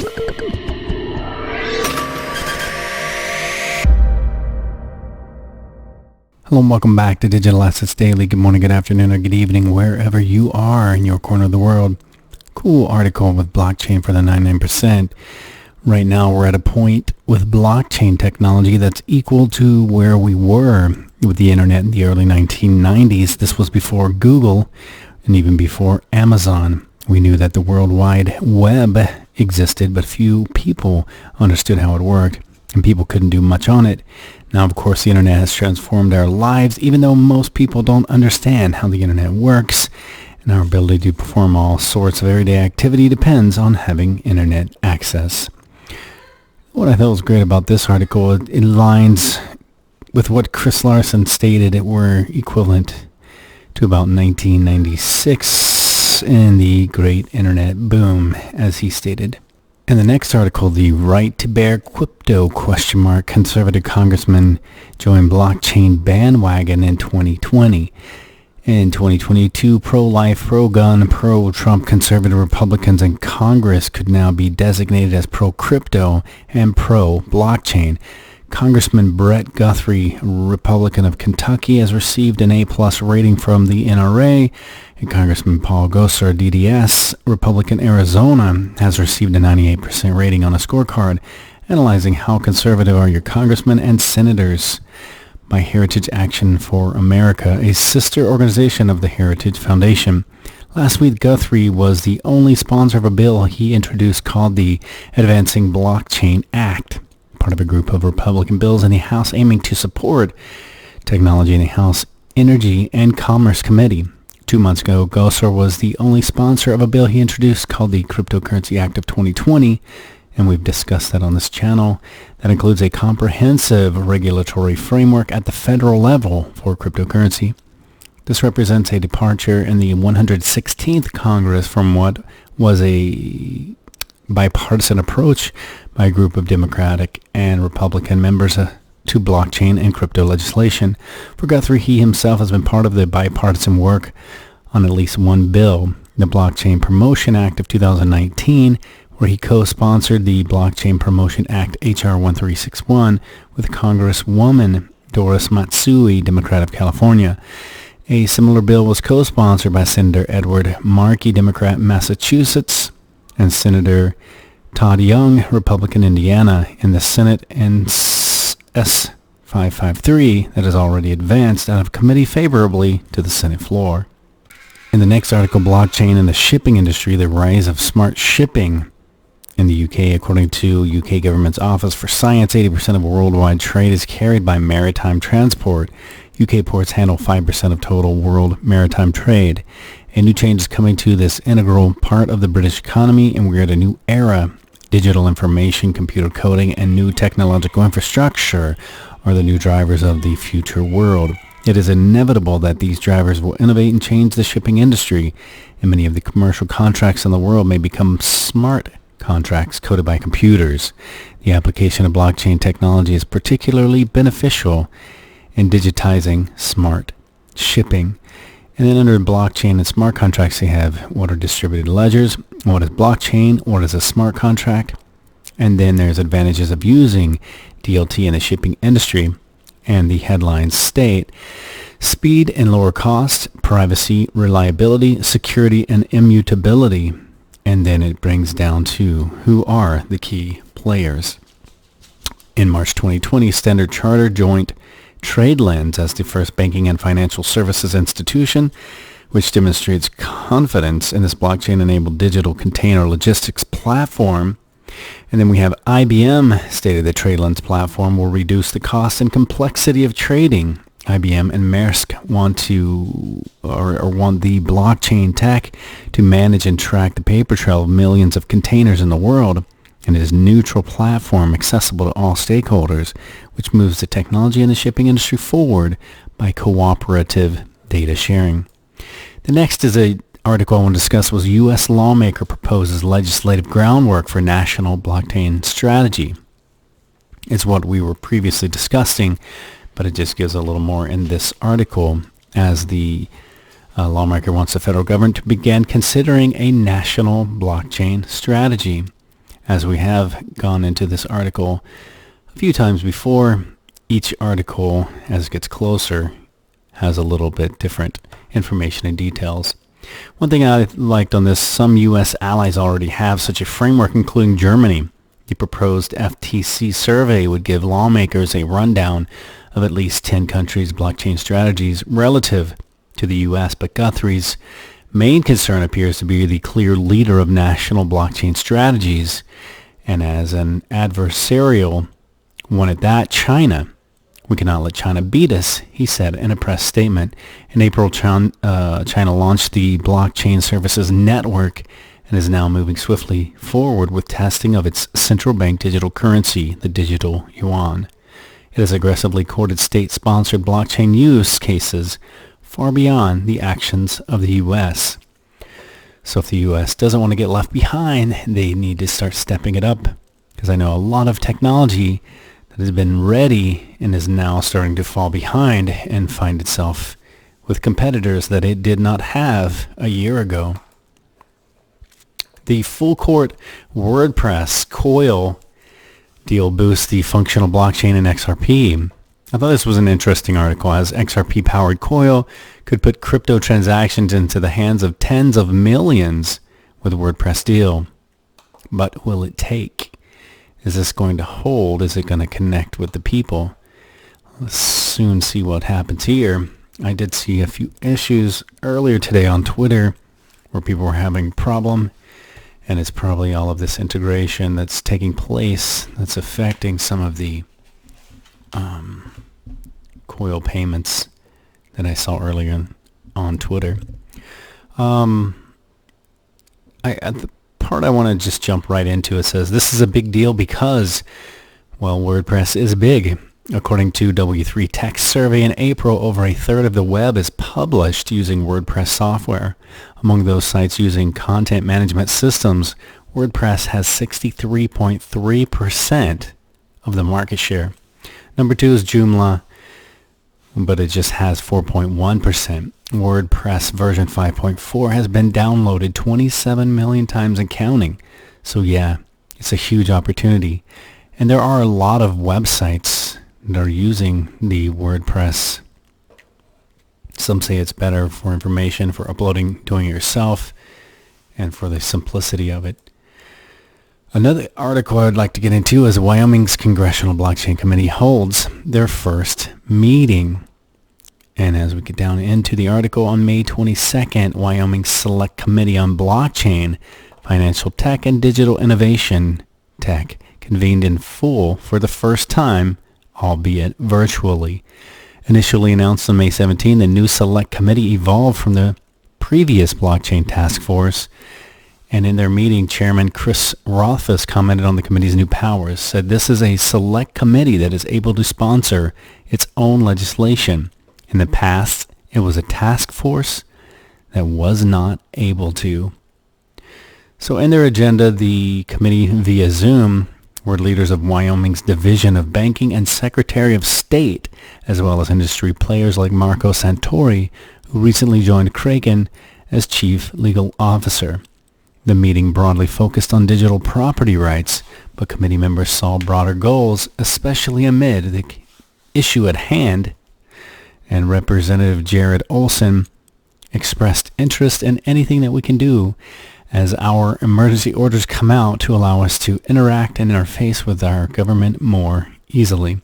Hello and welcome back to Digital Assets Daily. Good morning, good afternoon, or good evening, wherever you are in your corner of the world. Cool article with blockchain for the 99%. Right now we're at a point with blockchain technology that's equal to where we were with the internet in the early 1990s. This was before Google and even before Amazon. We knew that the World Wide Web existed, but few people understood how it worked, and people couldn't do much on it. Now, of course, the internet has transformed our lives, even though most people don't understand how the internet works, and our ability to perform all sorts of everyday activity depends on having internet access. What I thought was great about this article, it aligns with what Chris Larson stated it were equivalent to about 1996 in the great internet boom, as he stated. In the next article, the right to bear crypto ? Conservative Congressman joined blockchain bandwagon in 2020. In 2022, pro-life, pro-gun, pro-Trump conservative Republicans in Congress could now be designated as pro-crypto and pro-blockchain. Congressman Brett Guthrie, Republican of Kentucky, has received an A+ rating from the NRA, and Congressman Paul Gosar, D.D.S., Republican Arizona, has received a 98% rating on a scorecard, analyzing how conservative are your congressmen and senators. By Heritage Action for America, a sister organization of the Heritage Foundation. Last week, Guthrie was the only sponsor of a bill he introduced called the Advancing Blockchain Act, part of a group of Republican bills in the House aiming to support technology in the House Energy and Commerce Committee. 2 months ago, Gosar was the only sponsor of a bill he introduced called the Cryptocurrency Act of 2020, and we've discussed that on this channel. That includes a comprehensive regulatory framework at the federal level for cryptocurrency. This represents a departure in the 116th Congress from what was a bipartisan approach by a group of Democratic and Republican members to blockchain and crypto legislation. For Guthrie, he himself has been part of the bipartisan work on at least one bill, the Blockchain Promotion Act of 2019, where he co-sponsored the Blockchain Promotion Act H.R. 1361 with Congresswoman Doris Matsui, Democrat of California. A similar bill was co-sponsored by Senator Edward Markey, Democrat, Massachusetts, and Senator Todd Young, Republican, Indiana, in the Senate, and S553 that has already advanced out of committee favorably to the Senate floor. In the next article, blockchain in the shipping industry, the rise of smart shipping. In the UK, according to UK government's Office for Science, 80% of worldwide trade is carried by maritime transport. UK ports handle 5% of total world maritime trade. A new change is coming to this integral part of the British economy, and we're at a new era. Digital information, computer coding, and new technological infrastructure are the new drivers of the future world. It is inevitable that these drivers will innovate and change the shipping industry, and many of the commercial contracts in the world may become smart contracts coded by computers. The application of blockchain technology is particularly beneficial in digitizing smart shipping. And then under blockchain and smart contracts, they have what are distributed ledgers, what is blockchain, what is a smart contract, and then there's advantages of using DLT in the shipping industry. And the headlines state speed and lower cost, privacy, reliability, security, and immutability. And then it brings down to who are the key players. In March 2020, Standard Chartered joined TradeLens as the first banking and financial services institution, which demonstrates confidence in this blockchain-enabled digital container logistics platform. And then we have IBM stated the TradeLens platform will reduce the cost and complexity of trading. IBM and Maersk want the blockchain tech to manage and track the paper trail of millions of containers in the world, and it is a neutral platform accessible to all stakeholders, which moves the technology and the shipping industry forward by cooperative data sharing. The next is an article I want to discuss was U.S. lawmaker proposes legislative groundwork for national blockchain strategy. It's what we were previously discussing, but it just gives a little more in this article as the lawmaker wants the federal government to begin considering a national blockchain strategy. as we have gone into this article a few times before, each article, as it gets closer, has a little bit different information and details. One thing I liked on this, some U.S. allies already have such a framework, including Germany. The proposed FTC survey would give lawmakers a rundown of at least 10 countries' blockchain strategies relative to the U.S., but Guthrie's main concern appears to be the clear leader of national blockchain strategies, and as an adversarial one at that, China. We cannot let China beat us, he said in a press statement. In April, China launched the Blockchain Services Network and is now moving swiftly forward with testing of its central bank digital currency, the digital yuan. It has aggressively courted state-sponsored blockchain use cases far beyond the actions of the U.S. So if the U.S. doesn't want to get left behind, they need to start stepping it up, because I know a lot of technology that has been ready and is now starting to fall behind and find itself with competitors that it did not have a year ago. The full court WordPress Coil deal boosts the functional blockchain in XRP. I thought this was an interesting article, as XRP-powered Coil could put crypto transactions into the hands of tens of millions with WordPress deal. But will it take? Is this going to hold? Is it going to connect with the people? Let's soon see what happens here. I did see a few issues earlier today on Twitter where people were having a problem, and it's probably all of this integration that's taking place that's affecting some of the Coil payments that I saw earlier on Twitter. The part I want to just jump right into, it says this is a big deal because, well, WordPress is big. According to W3 Tech's survey in April, over a third of the web is published using WordPress software. Among those sites using content management systems, WordPress has 63.3% of the market share. Number 2 is Joomla, but it just has 4.1%. WordPress version 5.4 has been downloaded 27 million times and counting. So yeah, it's a huge opportunity. And there are a lot of websites that are using the WordPress. Some say it's better for information, for uploading, doing it yourself, and for the simplicity of it. Another article I'd like to get into is Wyoming's Congressional Blockchain Committee holds their first meeting. And as we get down into the article, on May 22nd, Wyoming's Select Committee on Blockchain, Financial Tech, and Digital Innovation Tech convened in full for the first time, albeit virtually. Initially announced on May 17, the new Select Committee evolved from the previous Blockchain Task Force. And in their meeting, Chairman Chris Rothfuss commented on the committee's new powers, said this is a select committee that is able to sponsor its own legislation. In the past, it was a task force that was not able to. So in their agenda, the committee via Zoom were leaders of Wyoming's Division of Banking and Secretary of State, as well as industry players like Marco Santori, who recently joined Kraken as Chief Legal Officer. The meeting broadly focused on digital property rights, but committee members saw broader goals, especially amid the issue at hand, and Representative Jared Olson expressed interest in anything that we can do as our emergency orders come out to allow us to interact and interface with our government more easily.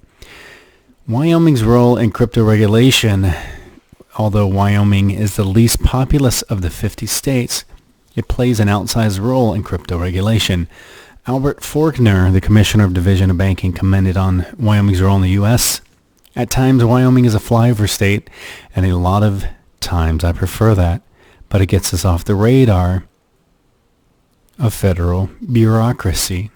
Wyoming's role in crypto regulation, although Wyoming is the least populous of the 50 states, it plays an outsized role in crypto regulation. Albert Faulkner, the Commissioner of Division of Banking, commented on Wyoming's role in the U.S. At times, Wyoming is a flyover state, and a lot of times I prefer that, but it gets us off the radar of federal bureaucracy.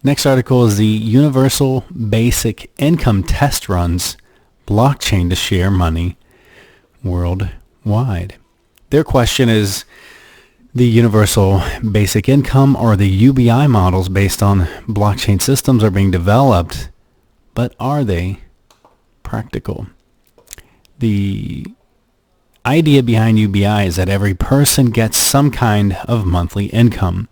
Next article is the Universal Basic Income Test Runs Blockchain to Share Money Worldwide. Their question is, the Universal Basic Income or the UBI models based on blockchain systems are being developed, but are they practical? The idea behind UBI is that every person gets some kind of monthly income.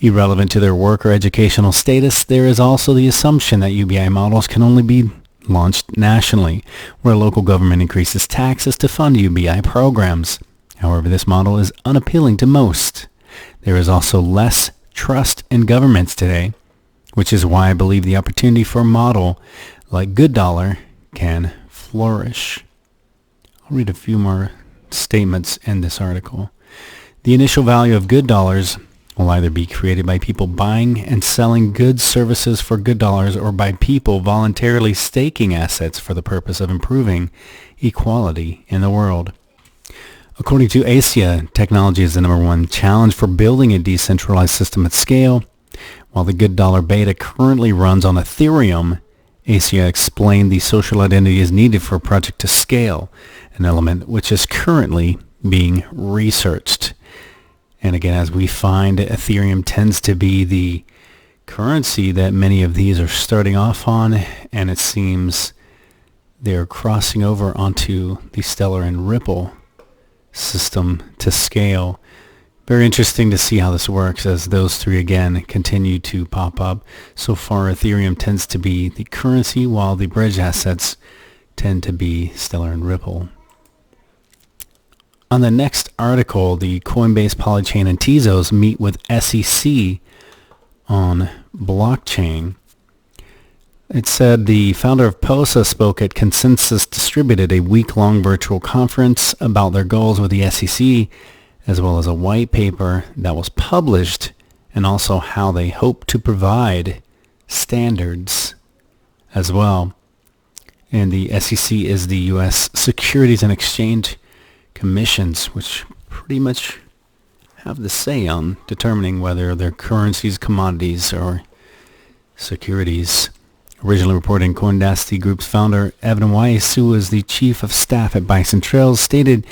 Irrelevant to their work or educational status, there is also the assumption that UBI models can only be launched nationally, where local government increases taxes to fund UBI programs. However, this model is unappealing to most. There is also less trust in governments today, which is why I believe the opportunity for a model like Good Dollar can flourish. I'll read a few more statements in this article. The initial value of good dollars will either be created by people buying and selling goods, services for good dollars, or by people voluntarily staking assets for the purpose of improving equality in the world. According to ASIA, technology is the number one challenge for building a decentralized system at scale. While the Good Dollar beta currently runs on Ethereum, ASIA explained the social identity is needed for a project to scale, an element which is currently being researched. And again, as we find, Ethereum tends to be the currency that many of these are starting off on, and it seems they're crossing over onto the Stellar and Ripple system to scale. Very interesting to see how this works as those three again continue to pop up. So far, Ethereum tends to be the currency, while the bridge assets tend to be Stellar and Ripple. On the next article, the Coinbase, Polychain, and Tezos meet with SEC on blockchain. It said the founder of POSA spoke at Consensus Distributed, a week-long virtual conference about their goals with the SEC, as well as a white paper that was published, and also how they hope to provide standards as well. And the SEC is the U.S. Securities and Exchange Commissions, which pretty much have the say on determining whether they're currencies, commodities, or securities. Originally reported in CoinDasty Group's founder, Evan Weiss, who was the chief of staff at Bison Trails, stated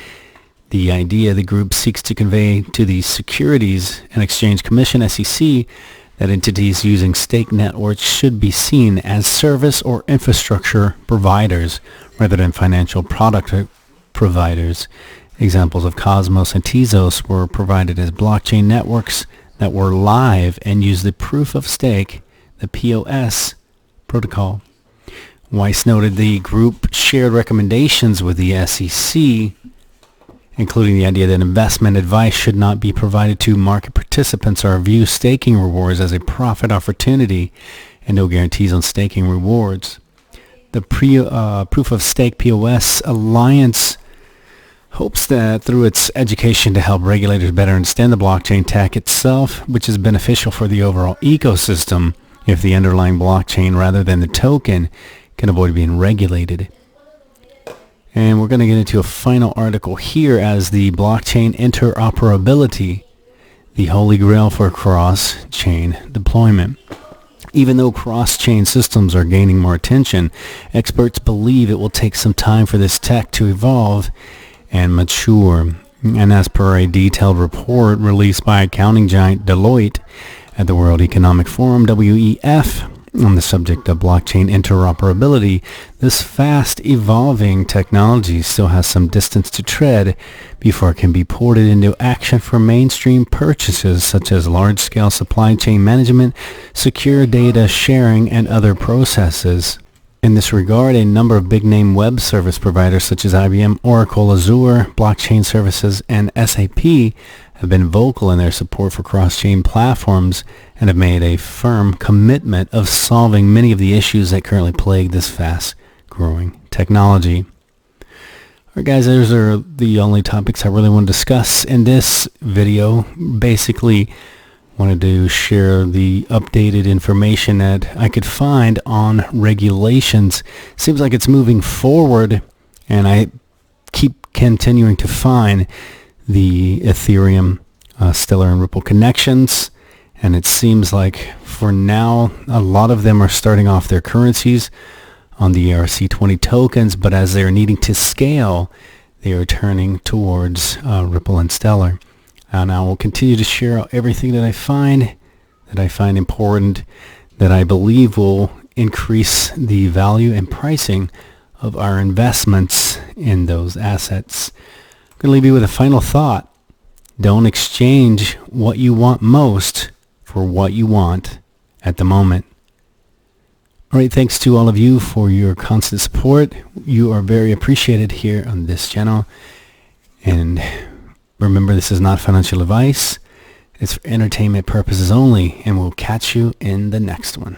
the idea the group seeks to convey to the Securities and Exchange Commission, SEC, that entities using stake networks should be seen as service or infrastructure providers rather than financial product providers. Examples of Cosmos and Tezos were provided as blockchain networks that were live and used the proof of stake, the POS protocol. Weiss noted the group shared recommendations with the SEC, including the idea that investment advice should not be provided to market participants or view staking rewards as a profit opportunity, and no guarantees on staking rewards. The Proof of Stake POS Alliance hopes that through its education to help regulators better understand the blockchain tech itself, which is beneficial for the overall ecosystem if the underlying blockchain rather than the token can avoid being regulated. And we're going to get into a final article here as the blockchain interoperability, the holy grail for cross-chain deployment. Even though cross-chain systems are gaining more attention, experts believe it will take some time for this tech to evolve and mature. And as per a detailed report released by accounting giant Deloitte at the World Economic Forum, WEF, on the subject of blockchain interoperability, this fast evolving technology still has some distance to tread before it can be ported into action for mainstream purchases such as large-scale supply chain management, secure data sharing, and other processes. In this regard, a number of big-name web service providers such as IBM, Oracle, Azure, Blockchain Services, and SAP have been vocal in their support for cross-chain platforms and have made a firm commitment of solving many of the issues that currently plague this fast-growing technology. Alright guys, those are the only topics I really want to discuss in this video. Basically, wanted to share the updated information that I could find on regulations. Seems like it's moving forward, and I keep continuing to find the Ethereum, Stellar, and Ripple connections, and it seems like for now a lot of them are starting off their currencies on the ERC20 tokens, but as they're needing to scale, they are turning towards Ripple and Stellar. And I will continue to share everything that I find important, that I believe will increase the value and pricing of our investments in those assets. I'm going to leave you with a final thought. Don't exchange what you want most for what you want at the moment. All right, thanks to all of you for your constant support. You are very appreciated here on this channel. And remember, this is not financial advice. It's for entertainment purposes only, and we'll catch you in the next one.